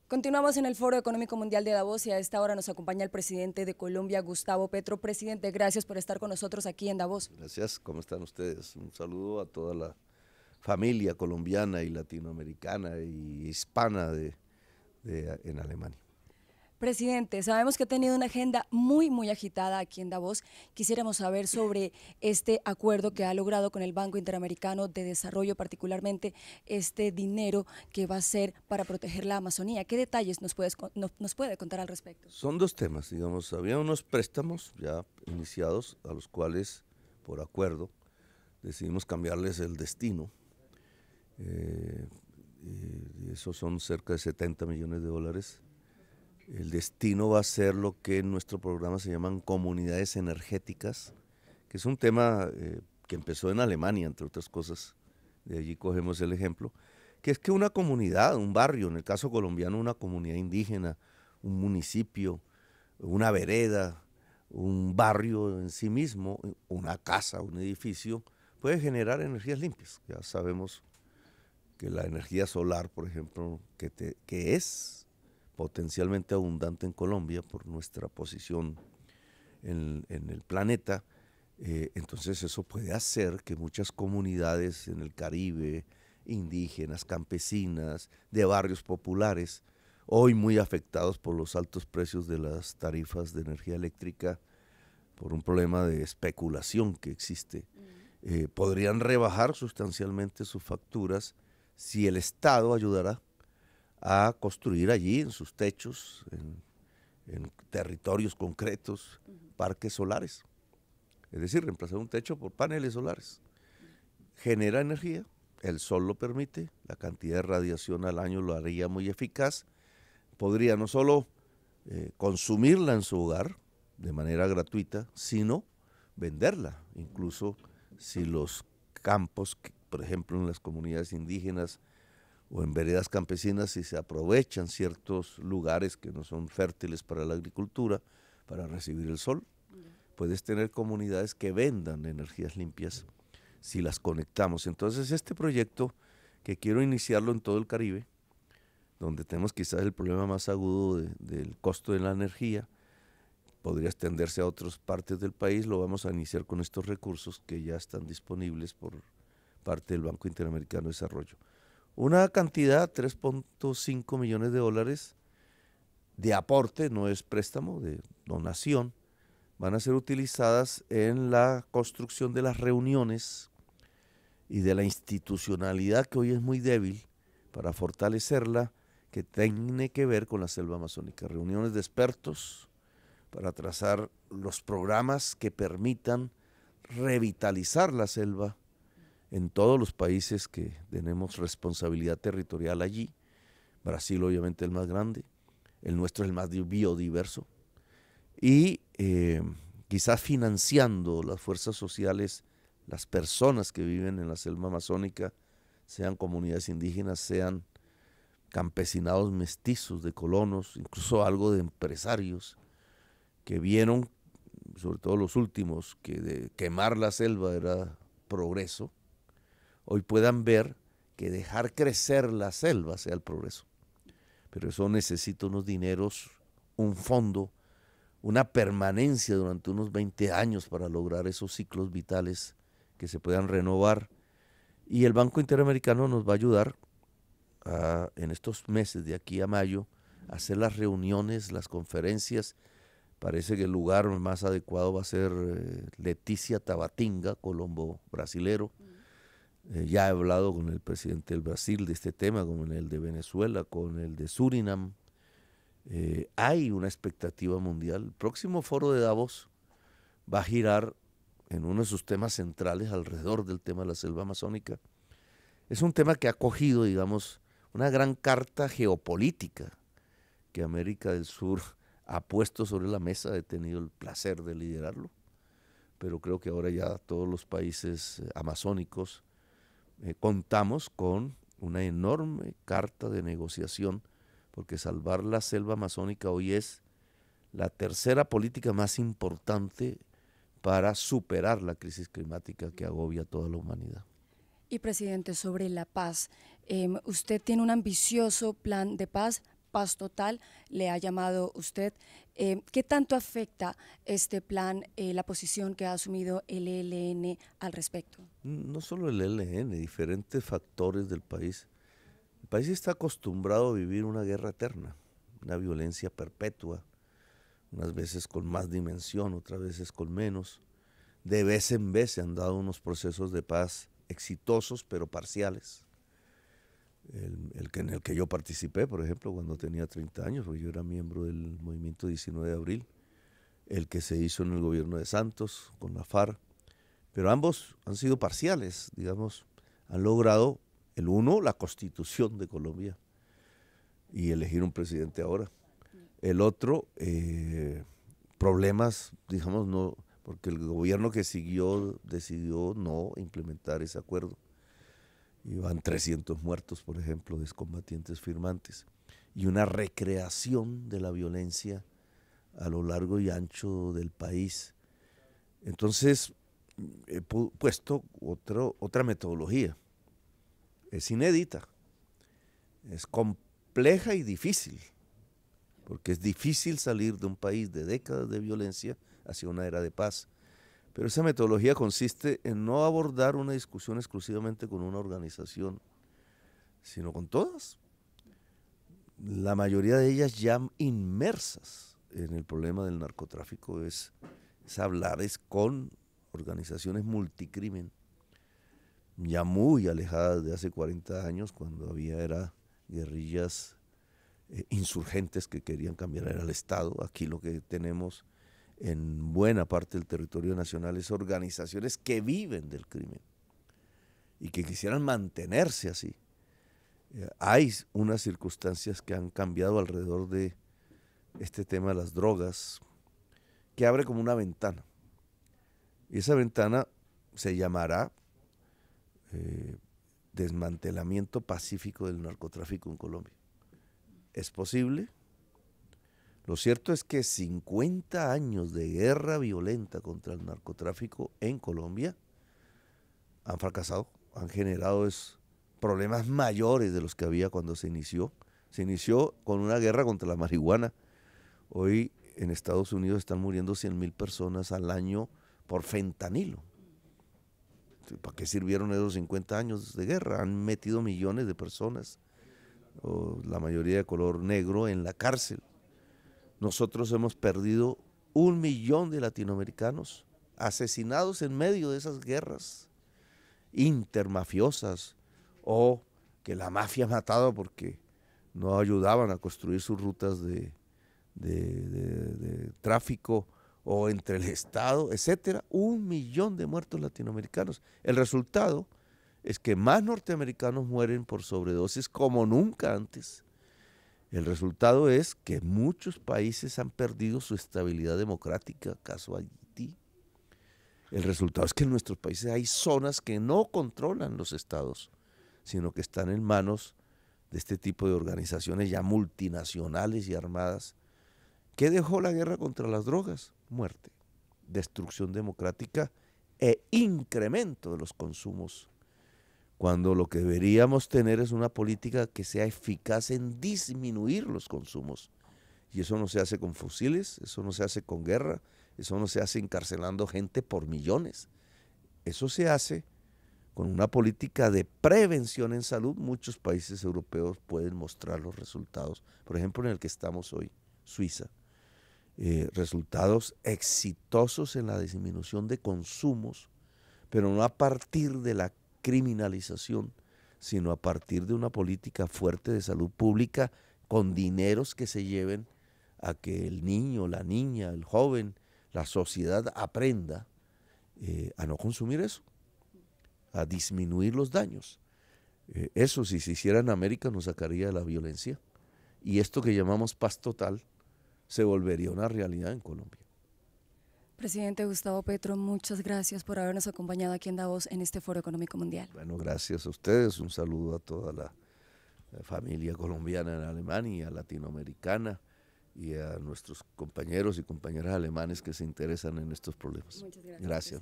Continuamos en el Foro Económico Mundial de Davos y a esta hora nos acompaña el presidente de Colombia, Gustavo Petro. Presidente, gracias por estar con nosotros aquí en Davos. Gracias, ¿cómo están ustedes? Un saludo a toda la familia colombiana y latinoamericana y hispana en Alemania. Presidente, sabemos que ha tenido una agenda muy agitada aquí en Davos. Quisiéramos saber sobre este acuerdo que ha logrado con el Banco Interamericano de Desarrollo, particularmente este dinero que va a ser para proteger la Amazonía. ¿Qué detalles nos puede contar al respecto? Son dos temas, digamos, había unos préstamos ya iniciados a los cuales, por acuerdo, decidimos cambiarles el destino. Y esos son cerca de 70 millones de dólares. El destino va a ser lo que en nuestro programa se llaman comunidades energéticas, que es un tema que empezó en Alemania, entre otras cosas. De allí cogemos el ejemplo, que es que una comunidad, un barrio, en el caso colombiano, una comunidad indígena, un municipio, una vereda, un barrio en sí mismo, una casa, un edificio, puede generar energías limpias. Ya sabemos que la energía solar, por ejemplo, que es potencialmente abundante en Colombia por nuestra posición en el planeta, entonces eso puede hacer que muchas comunidades en el Caribe, indígenas, campesinas, de barrios populares, hoy muy afectados por los altos precios de las tarifas de energía eléctrica, por un problema de especulación que existe, podrían rebajar sustancialmente sus facturas si el Estado ayudara a construir allí en sus techos, en territorios concretos, parques solares. Es decir, reemplazar un techo por paneles solares. Genera energía, el sol lo permite, la cantidad de radiación al año lo haría muy eficaz. Podría no solo consumirla en su hogar de manera gratuita, sino venderla. Incluso si los campos, por ejemplo en las comunidades indígenas, o en veredas campesinas, si se aprovechan ciertos lugares que no son fértiles para la agricultura, para recibir el sol, puedes tener comunidades que vendan energías limpias si las conectamos. Entonces este proyecto, que quiero iniciarlo en todo el Caribe, donde tenemos quizás el problema más agudo del costo de la energía, podría extenderse a otras partes del país, lo vamos a iniciar con estos recursos que ya están disponibles por parte del Banco Interamericano de Desarrollo. Una cantidad, 3.5 millones de dólares de aporte, no es préstamo, de donación, van a ser utilizadas en la construcción de las reuniones y de la institucionalidad que hoy es muy débil para fortalecerla, que tiene que ver con la selva amazónica. Reuniones de expertos para trazar los programas que permitan revitalizar la selva en todos los países que tenemos responsabilidad territorial allí. Brasil obviamente el más grande, el nuestro es el más biodiverso, y quizás financiando las fuerzas sociales, las personas que viven en la selva amazónica, sean comunidades indígenas, sean campesinados mestizos de colonos, incluso algo de empresarios que vieron, sobre todo los últimos, que de quemar la selva era progreso, hoy puedan ver que dejar crecer la selva sea el progreso. Pero eso necesita unos dineros, un fondo, una permanencia durante unos 20 años para lograr esos ciclos vitales que se puedan renovar. Y el Banco Interamericano nos va a ayudar en estos meses, de aquí a mayo, a hacer las reuniones, las conferencias. Parece que el lugar más adecuado va a ser Leticia Tabatinga, Colombo brasilero. Ya he hablado con el presidente del Brasil de este tema, con el de Venezuela, con el de Surinam. Hay una expectativa mundial. El próximo foro de Davos va a girar en uno de sus temas centrales alrededor del tema de la selva amazónica. Es un tema que ha cogido, digamos, una gran carta geopolítica que América del Sur ha puesto sobre la mesa. He tenido el placer de liderarlo, pero creo que ahora ya todos los países amazónicos contamos con una enorme carta de negociación, porque salvar la selva amazónica hoy es la tercera política más importante para superar la crisis climática que agobia a toda la humanidad. Y presidente, sobre la paz, usted tiene un ambicioso plan de paz paz total, le ha llamado usted. ¿Qué tanto afecta este plan, la posición que ha asumido el ELN al respecto? No solo el ELN, diferentes factores del país. El país está acostumbrado a vivir una guerra eterna, una violencia perpetua, unas veces con más dimensión, otras veces con menos. De vez en vez se han dado unos procesos de paz exitosos pero parciales. En el que yo participé, por ejemplo, cuando tenía 30 años, porque yo era miembro del movimiento 19 de abril, el que se hizo en el gobierno de Santos con la FARC, pero ambos han sido parciales, digamos, han logrado el uno, la Constitución de Colombia y elegir un presidente ahora. El otro, problemas, digamos, no, porque el gobierno que siguió decidió no implementar ese acuerdo. Y van 300 muertos, por ejemplo, de excombatientes firmantes. Y una recreación de la violencia a lo largo y ancho del país. Entonces, he puesto otra metodología. Es inédita, es compleja y difícil, porque es difícil salir de un país de décadas de violencia hacia una era de paz. Pero esa metodología consiste en no abordar una discusión exclusivamente con una organización, sino con todas. La mayoría de ellas ya inmersas en el problema del narcotráfico es hablar con organizaciones multicrimen, ya muy alejadas de hace 40 años, cuando era guerrillas insurgentes que querían cambiar al Estado. Aquí lo que tenemos en buena parte del territorio nacional es organizaciones que viven del crimen y que quisieran mantenerse así. Hay unas circunstancias que han cambiado alrededor de este tema de las drogas, que abre como una ventana. Y esa ventana se llamará desmantelamiento pacífico del narcotráfico en Colombia. ¿Es posible? Lo cierto es que 50 años de guerra violenta contra el narcotráfico en Colombia han fracasado, han generado problemas mayores de los que había cuando se inició. Se inició con una guerra contra la marihuana. Hoy en Estados Unidos están muriendo 100,000 personas al año por fentanilo. ¿Para qué sirvieron esos 50 años de guerra? Han metido millones de personas, la mayoría de color negro, en la cárcel. Nosotros hemos perdido 1 millón de latinoamericanos asesinados en medio de esas guerras intermafiosas, o que la mafia ha matado porque no ayudaban a construir sus rutas de tráfico, o entre el Estado, etcétera. 1 millón de muertos latinoamericanos. El resultado es que más norteamericanos mueren por sobredosis como nunca antes. El resultado es que muchos países han perdido su estabilidad democrática, caso Haití. El resultado es que en nuestros países hay zonas que no controlan los estados, sino que están en manos de este tipo de organizaciones ya multinacionales y armadas. ¿Qué dejó la guerra contra las drogas? Muerte, destrucción democrática e incremento de los consumos, cuando lo que deberíamos tener es una política que sea eficaz en disminuir los consumos. Y eso no se hace con fusiles, eso no se hace con guerra, eso no se hace encarcelando gente por millones. Eso se hace con una política de prevención en salud. Muchos países europeos pueden mostrar los resultados. Por ejemplo, en el que estamos hoy, Suiza. Resultados exitosos en la disminución de consumos, pero no a partir de la criminalización, sino a partir de una política fuerte de salud pública, con dineros que se lleven a que el niño, la niña, el joven, la sociedad aprenda a no consumir eso, a disminuir los daños. Eso, si se hiciera en América, nos sacaría de la violencia, y esto que llamamos paz total se volvería una realidad en Colombia. Presidente Gustavo Petro, muchas gracias por habernos acompañado aquí en Davos en este Foro Económico Mundial. Bueno, gracias a ustedes, un saludo a toda la familia colombiana en Alemania, latinoamericana, y a nuestros compañeros y compañeras alemanes que se interesan en estos problemas. Muchas gracias. Gracias.